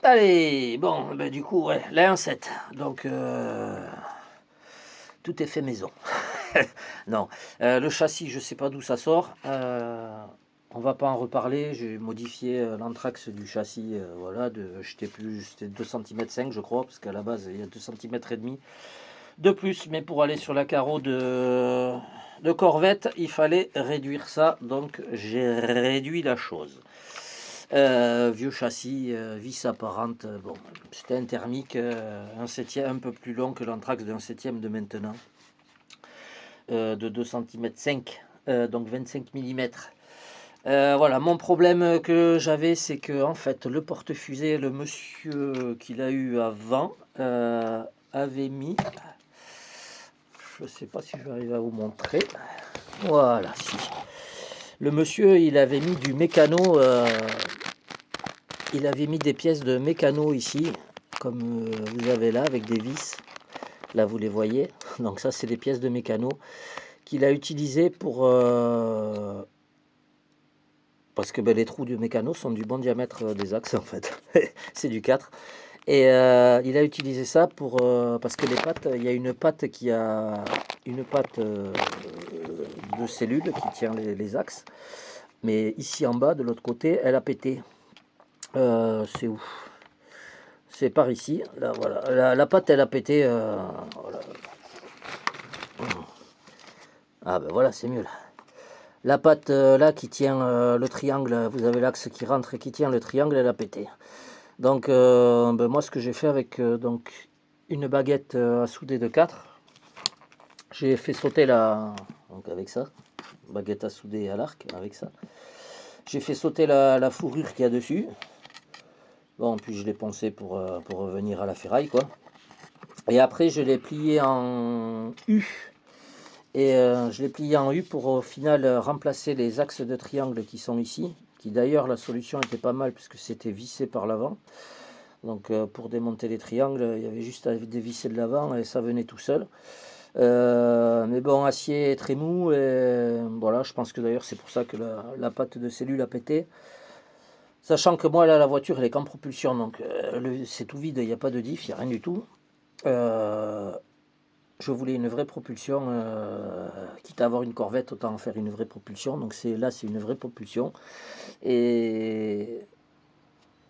Allez, bon, bah, du coup, ouais, la 1.7. Donc, tout est fait maison. Non, le châssis, je sais pas d'où ça sort. On va pas en reparler. J'ai modifié, l'anthrax du châssis, voilà, j'étais plus, c'était 2 cm 5, je crois, parce qu'à la base, il y a 2 cm et demi de plus. Mais pour aller sur la carreau de Corvette, il fallait réduire ça, donc j'ai réduit la chose. Vieux châssis, vis apparente, bon, c'était un thermique, un septième, un peu plus long que l'anthrax d'un septième de maintenant, de 2 cm 5, donc 25 mm. Voilà, mon problème que j'avais, c'est que en fait, le porte-fusée, le monsieur qu'il a eu avant, avait mis, je sais pas si je vais arriver à vous montrer, voilà, si. Le monsieur, il avait mis du mécano, il avait mis des pièces de mécano ici, comme vous avez là, avec des vis. Là, vous les voyez. Donc ça, c'est des pièces de mécano qu'il a utilisées pour... parce que ben, les trous du mécano sont du bon diamètre des axes, en fait. C'est du 4. Et il a utilisé ça pour... parce que les pattes, il y a une patte qui a... Une patte de cellule qui tient les axes. Mais ici en bas, de l'autre côté, elle a pété. C'est où? C'est par ici. Là, voilà. La patte, elle a pété. Voilà. Ah ben voilà, c'est mieux là. La patte là qui tient le triangle, vous avez l'axe qui rentre et qui tient le triangle, elle a pété. Donc ben moi ce que j'ai fait avec donc une baguette à souder de 4, j'ai fait sauter donc avec ça, baguette à souder à l'arc avec ça. J'ai fait sauter la fourrure qu'il y a dessus. Bon, puis je l'ai poncé pour revenir à la ferraille quoi. Et après je l'ai plié en U. Et je l'ai plié en U pour au final remplacer les axes de triangle qui sont ici. Qui d'ailleurs la solution était pas mal puisque c'était vissé par l'avant. Donc pour démonter les triangles, il y avait juste à dévisser de l'avant et ça venait tout seul. Mais bon, acier est très mou et voilà, je pense que d'ailleurs c'est pour ça que la patte de cellule a pété. Sachant que moi là la voiture elle est qu'en propulsion, donc c'est tout vide, il n'y a pas de diff, il n'y a rien du tout. Je voulais une vraie propulsion, quitte à avoir une Corvette, autant en faire une vraie propulsion. Donc c'est une vraie propulsion. Et,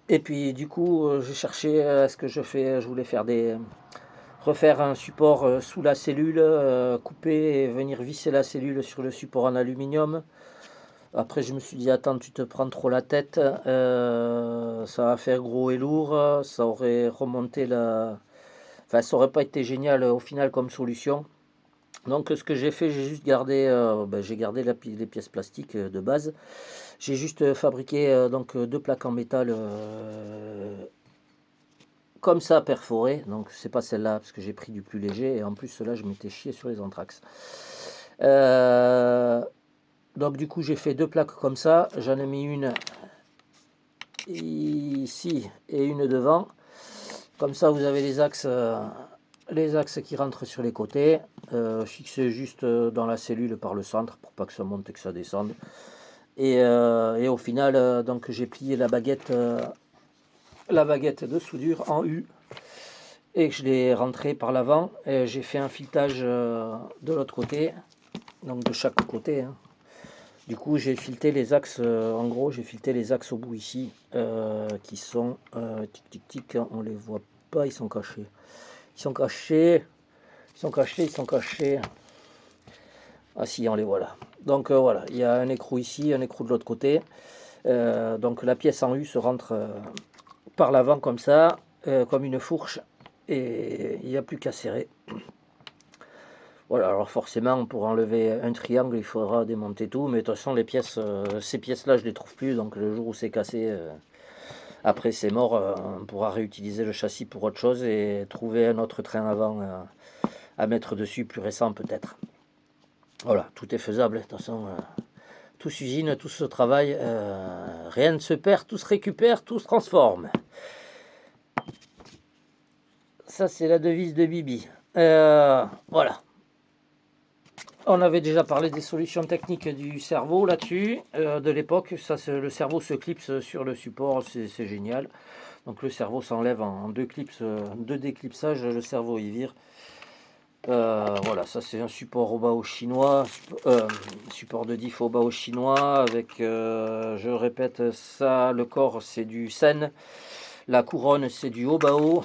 et puis du coup, j'ai cherché ce que je fais. Je voulais refaire un support sous la cellule, couper et venir visser la cellule sur le support en aluminium. Après, je me suis dit, attends, tu te prends trop la tête, ça va faire gros et lourd, ça aurait remonté la... Enfin, ça aurait pas été génial au final comme solution. Donc ce que j'ai fait, j'ai juste gardé, j'ai gardé les pièces plastiques de base. J'ai juste fabriqué donc deux plaques en métal comme ça perforées. Donc c'est pas celle-là parce que j'ai pris du plus léger et en plus cela je m'étais chié sur les anthrax. Donc du coup j'ai fait deux plaques comme ça. J'en ai mis une ici et une devant. Comme ça vous avez les axes qui rentrent sur les côtés, fixés juste dans la cellule par le centre pour pas que ça monte et que ça descende. Et au final, donc j'ai plié la baguette de soudure en U et que je l'ai rentré par l'avant. J'ai fait un filetage de l'autre côté, donc de chaque côté. Hein. Du coup, j'ai fileté les axes, en gros, j'ai fileté les axes au bout ici, qui sont, tic tic tic, on les voit pas, ils sont cachés. Ils sont cachés. Ils sont cachés, ils sont cachés. Ah si, on les voit là. Donc voilà, il y a un écrou ici, un écrou de l'autre côté. Donc la pièce en U se rentre par l'avant comme ça, comme une fourche, et il n'y a plus qu'à serrer. Voilà, alors forcément, pour enlever un triangle, il faudra démonter tout, mais de toute façon, ces pièces-là, je ne les trouve plus, donc le jour où c'est cassé, après c'est mort, on pourra réutiliser le châssis pour autre chose et trouver un autre train avant à mettre dessus, plus récent peut-être. Voilà, tout est faisable, de toute façon, tout s'usine, tout se travaille, rien ne se perd, tout se récupère, tout se transforme. Ça, c'est la devise de Bibi. Voilà. On avait déjà parlé des solutions techniques du cerveau là-dessus, de l'époque. Ça, le cerveau se clipse sur le support, c'est génial. Donc le cerveau s'enlève en deux clips, deux déclipsages, le cerveau il vire. Voilà, ça c'est un support au bao chinois, support de diff au bao chinois avec, je répète, ça, le corps c'est du sen, la couronne c'est du haut bao,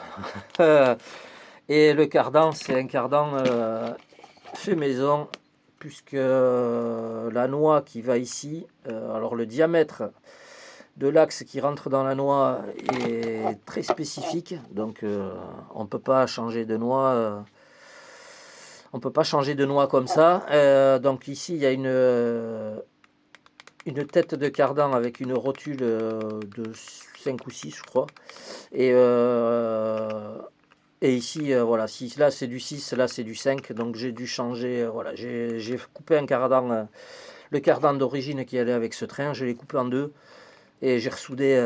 et le cardan c'est un cardan fait maison, puisque la noix qui va ici, alors le diamètre de l'axe qui rentre dans la noix est très spécifique, donc on ne peut pas changer de noix. On peut pas changer de noix comme ça. Donc ici, il y a une tête de cardan avec une rotule de 5 ou 6, je crois. Et ici, voilà, si là c'est du 6, là c'est du 5. Donc j'ai dû changer. Voilà, j'ai coupé un cardan, le cardan d'origine qui allait avec ce train. Je l'ai coupé en deux. Et j'ai ressoudé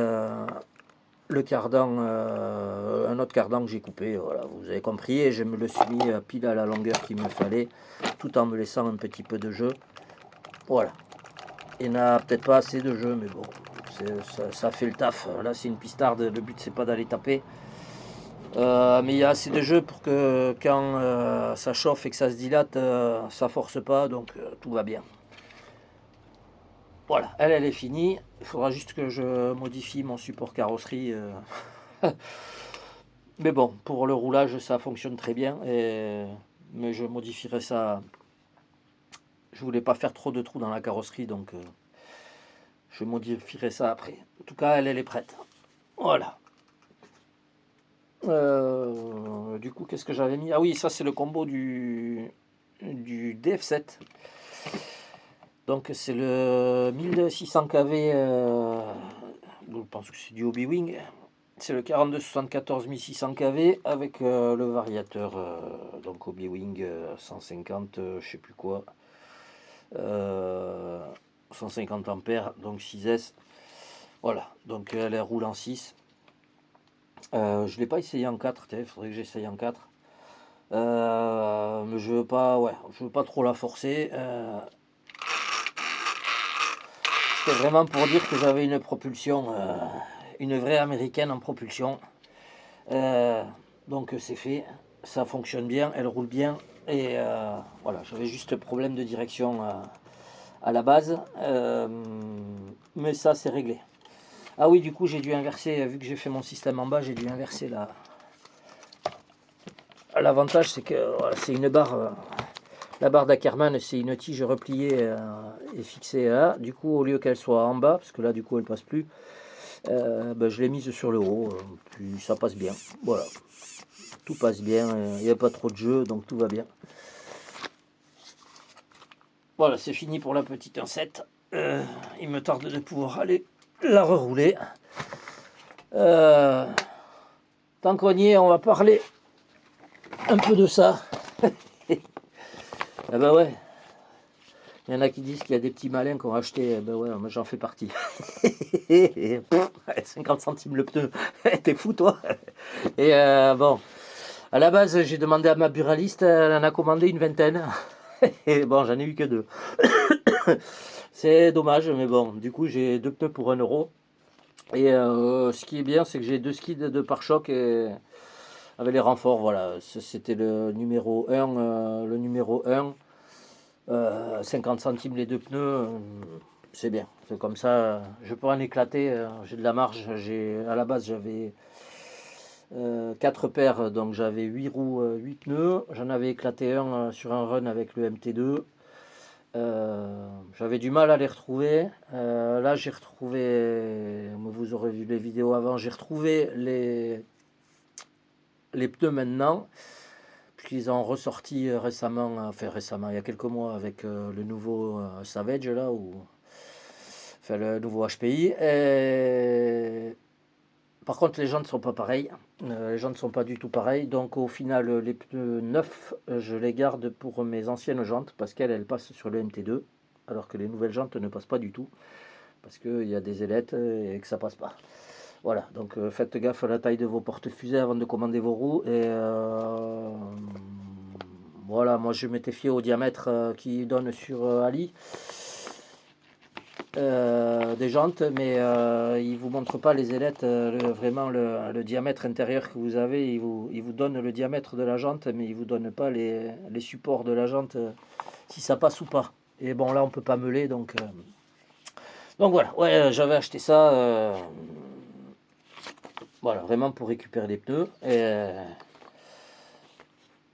le cardan, un autre cardan que j'ai coupé, voilà, vous avez compris, et je me le suis mis pile à la longueur qu'il me fallait, tout en me laissant un petit peu de jeu. Voilà, il n'a peut-être pas assez de jeu, mais bon, ça fait le taf. Là c'est une pistarde, le but c'est pas d'aller taper, mais il y a assez de jeu pour que quand ça chauffe et que ça se dilate, ça force pas, donc tout va bien. Voilà, elle est finie. Il faudra juste que je modifie mon support carrosserie. Mais bon, pour le roulage, ça fonctionne très bien. Mais je modifierai ça. Je voulais pas faire trop de trous dans la carrosserie, donc je modifierai ça après. En tout cas, elle est prête. Voilà. Du coup, qu'est-ce que j'avais mis? Ah oui, ça c'est le combo du DF7. Donc c'est le 1600 kV. Je pense que c'est du Hobby-Wing. C'est le 4274 1600 kV avec le variateur donc Hobby-Wing 150 je sais plus quoi, 150 ampères, donc 6S. Voilà, donc elle roule en 6. Je l'ai pas essayé en 4, il faudrait que j'essaye en 4. Mais je veux pas trop la forcer. C'était vraiment pour dire que j'avais une propulsion, une vraie américaine en propulsion. Donc c'est fait, ça fonctionne bien, elle roule bien. Et voilà, j'avais juste problème de direction à la base. Mais ça c'est réglé. Ah oui, du coup j'ai dû inverser, vu que j'ai fait mon système en bas, j'ai dû inverser la. L'avantage c'est que voilà, c'est une barre. La barre d'Ackerman, c'est une tige repliée et fixée là. Du coup, au lieu qu'elle soit en bas, parce que là du coup elle passe plus, je l'ai mise sur le haut, puis ça passe bien. Voilà, tout passe bien, il n'y a pas trop de jeu, donc tout va bien. Voilà, c'est fini pour la petite 1.7. Il me tarde de pouvoir aller la rerouler. Tant qu'on y est, on va parler un peu de ça. Ah bah ouais, il y en a qui disent qu'il y a des petits malins qui ont acheté, ben ouais, moi j'en fais partie. 50 centimes le pneu, t'es fou toi. Et bon, à la base j'ai demandé à ma buraliste, elle en a commandé une vingtaine. Et bon, j'en ai eu que deux. C'est dommage, mais bon, du coup j'ai deux pneus pour 1 euro. Et ce qui est bien, c'est que j'ai deux skids de pare-choc et avec les renforts, voilà. C'était le numéro 1, 50 centimes les deux pneus, c'est bien. C'est comme ça, je peux en éclater, j'ai de la marge. À la base, j'avais 4 paires, donc j'avais 8 roues, 8 pneus. J'en avais éclaté un sur un run avec le MT2. J'avais du mal à les retrouver. Là, j'ai retrouvé, vous aurez vu les vidéos avant, j'ai retrouvé les pneus maintenant. Puisqu'ils ont ressorti récemment, il y a quelques mois, avec le nouveau Savage, là, enfin le nouveau HPI. Par contre, les jantes ne sont pas pareilles. Les jantes ne sont pas du tout pareilles. Donc, au final, les pneus neufs, je les garde pour mes anciennes jantes parce qu'elles passent sur le MT2, alors que les nouvelles jantes ne passent pas du tout parce qu'il y a des ailettes et que ça passe pas. Voilà, donc faites gaffe à la taille de vos porte-fusées avant de commander vos roues. Et voilà, moi je m'étais fié au diamètre qui donne sur Ali. des jantes, mais il vous montre pas les ailettes, vraiment le diamètre intérieur que vous avez. Il vous donne le diamètre de la jante, mais il vous donne pas les supports de la jante, si ça passe ou pas. Et bon, là, on peut pas meuler, donc voilà. Ouais, j'avais acheté ça, voilà, vraiment pour récupérer les pneus.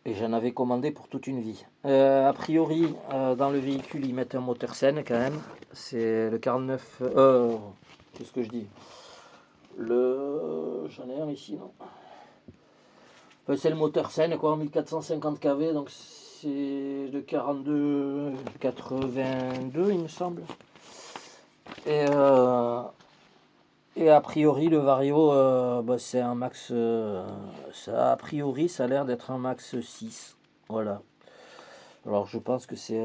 Et j'en avais commandé pour toute une vie. A priori, dans le véhicule, ils mettent un moteur Sen quand même. C'est le 49. Qu'est-ce que je dis? J'en ai un ici, non? Enfin, c'est le moteur Sen, quoi, 1450 kV. Donc c'est le 42-82, il me semble. Et, et a priori, le Vario, c'est un max. Ça, a priori, ça a l'air d'être un max 6. Voilà. Alors je pense que c'est.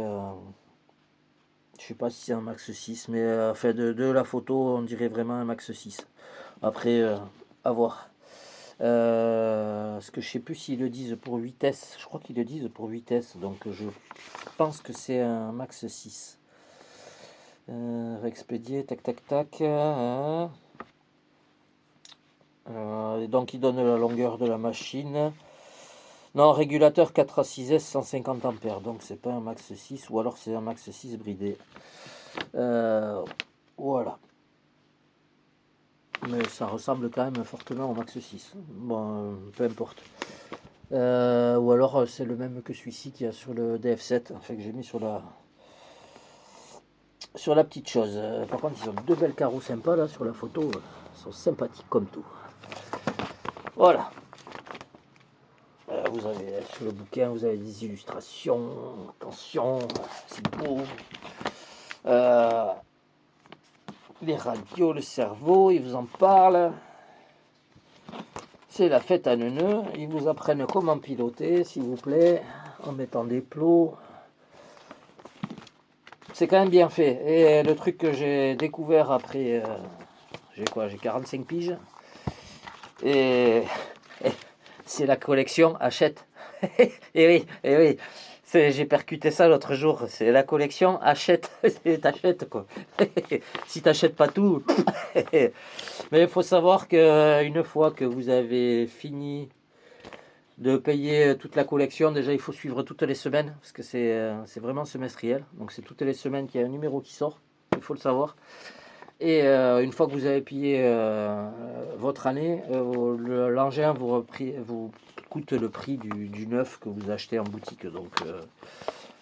Je sais pas si c'est un max 6, mais enfin de la photo, on dirait vraiment un max 6. Après, à voir. Parce que je sais plus s'ils le disent pour vitesse. Je crois qu'ils le disent pour vitesse. Donc je pense que c'est un max 6. Expédier, tac tac tac. Donc il donne la longueur de la machine. Non, régulateur 4 à 6S 150 ampères. Donc c'est pas un max 6 ou alors c'est un max 6 bridé. Voilà. Mais ça ressemble quand même fortement au max 6. Bon, peu importe. Ou alors c'est le même que celui-ci qu'il y a sur le DF7, enfin que j'ai mis sur la petite chose. Par contre, ils ont deux belles carreaux sympas là sur la photo. Ils sont sympathiques comme tout. Voilà. Vous avez sur le bouquin, vous avez des illustrations. Attention, c'est beau. Les radios, le cerveau, ils vous en parlent. C'est la fête à neuneux. Ils vous apprennent comment piloter, s'il vous plaît, en mettant des plots. C'est quand même bien fait. Et le truc que j'ai découvert après, j'ai 45 piges. Et c'est la collection Hachette. Et oui. J'ai percuté ça l'autre jour. C'est la collection Hachette. T'achètes quoi. Si t'achètes pas tout. Mais il faut savoir qu'une fois que vous avez fini de payer toute la collection, déjà il faut suivre toutes les semaines, parce que c'est vraiment semestriel. Donc c'est toutes les semaines qu'il y a un numéro qui sort, il faut le savoir. Et une fois que vous avez payé votre année, l'engin vous coûte le prix du neuf que vous achetez en boutique. Donc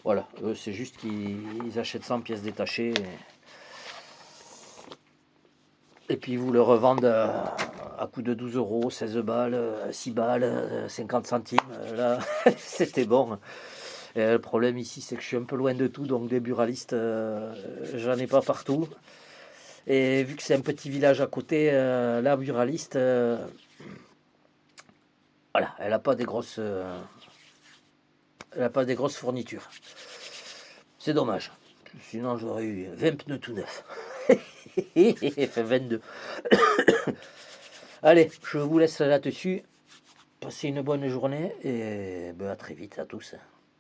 voilà, c'est juste qu'ils achètent 100 pièces détachées. Et puis ils vous le revendent à coût de 12 euros, 16 balles, 6 balles, 50 centimes. Là, c'était bon. Et le problème ici, c'est que je suis un peu loin de tout, donc des buralistes, j'en ai pas partout. Et vu que c'est un petit village à côté, la buraliste, voilà, elle n'a pas des grosses, fournitures. C'est dommage. Sinon, j'aurais eu 20 pneus tout neufs. Enfin, 22. Allez, je vous laisse là-dessus. Passez une bonne journée et à très vite à tous.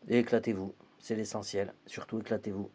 Et éclatez-vous, c'est l'essentiel. Surtout éclatez-vous.